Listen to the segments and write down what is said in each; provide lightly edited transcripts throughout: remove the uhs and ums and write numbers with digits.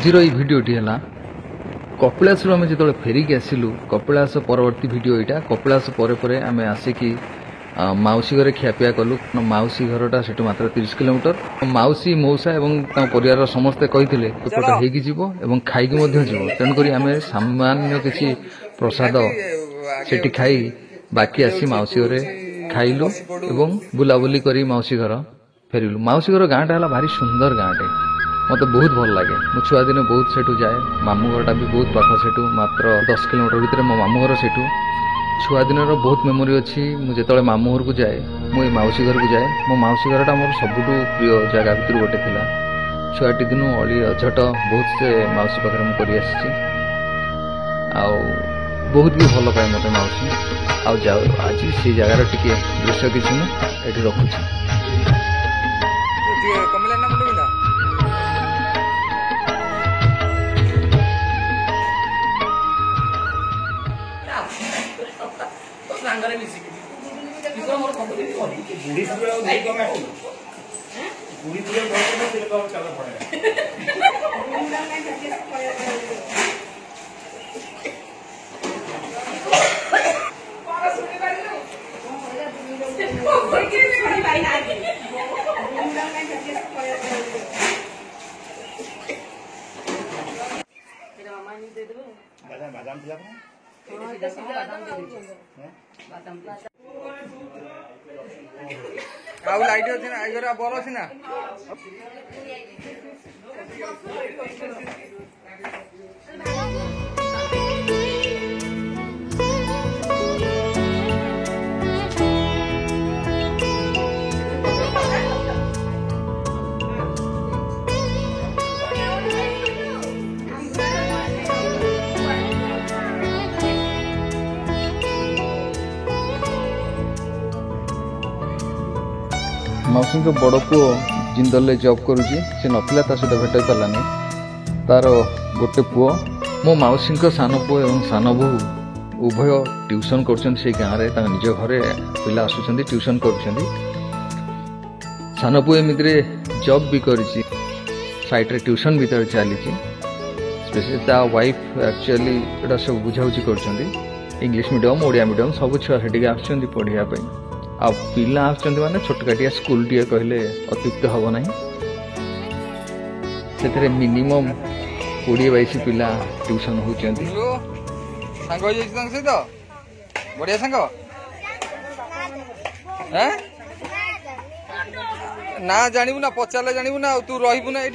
आजर ये भिडटी है कपिलास आम जो फेरिक आसिलु कपिलास परवर्ती भिडियो यहाँ कपिलास पर आम आसिकी माउसी घरे खियापिया कलु माउसी घरटा से मात्र 30 किलोमीटर माउसी मौसा एवं परिवार समस्ते कही एपट हो खाई तेणुक आम सामान्य किसी प्रसाद से खाई बाकी आसी माउसी घरे खाइलु एवं बुलाबुली करी माउसी घर फेरिलु। माउसी घर गाँटा है भारी सुंदर गाँटे मत बहुत भल लगे। मो छुआ दिन बहुत सेठू जाए मामू घरटा भी बहुत पाख सेठू मात्र 10 किलोमीटर भितर मो मामू घर सेठू छुआ दिन बहुत मेमोरी अच्छी। मुझे मामू घर को जाए मुझे माउसी घर को जाए मो माउसी घरटा मोर सबुठ प्रिय जगह भितर गोटे थिला। छुआटी दिन अली अझट बहुत से माउसी पाखे मुझे आसी बहुत भी भल पाए मत माउसी आउ जाओ आज से जगार टिके दृश्य किसी ये रखुच्छी। लाइट अच्छे ना आई बल अच्छे ना मौसी को बड़ पु जिंदल जॉब करुच्ची से नथिला ता सहित भेट पारानी तार गोटे पुओ मो मौसी सान पु और सान बो उभय ट्यूशन कर गाँव में निज घरे पिला आसुँच ट्यूशन कर सान पु एमती जॉब भी कर साइड ट्यूशन भी चली स्पेशली ता वाइफ एक्चुअली एटा सब बुझाबुझी कर इंग्लिश मीडियम ओडिया मीडियम सब छुआ से आसुँच पढ़ाई आ पिला आसुँच माने छोटकाटिया स्कूल टे कहले अत्युक्त हम ना से मिनिमम 20-22 पिला ट्यूशन होती बढ़िया सांग ना जानू ना पचारे जानू ना तू रही ना ये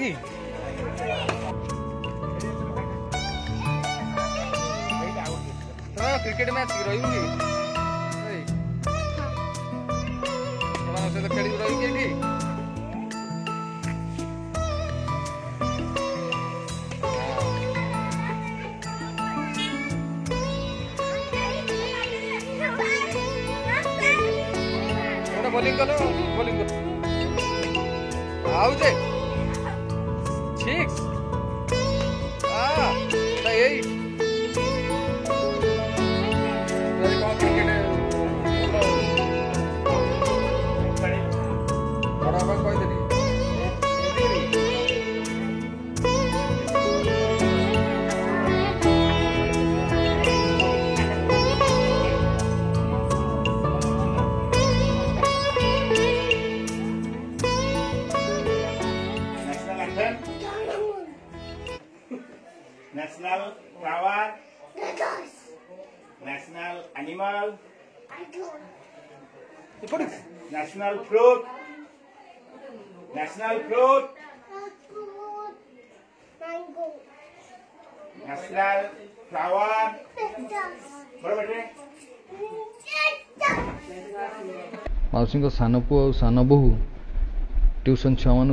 क्रिकेट मैच रही सहित खेल रही बोलिंग करो bowling आउजे 6 8 National flower. National animal. National fruit. National fruit. Mango. National flower. मौसी को सान पु और सान बहु ट्यूशन छुआ मान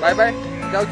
बाय बाय जाऊ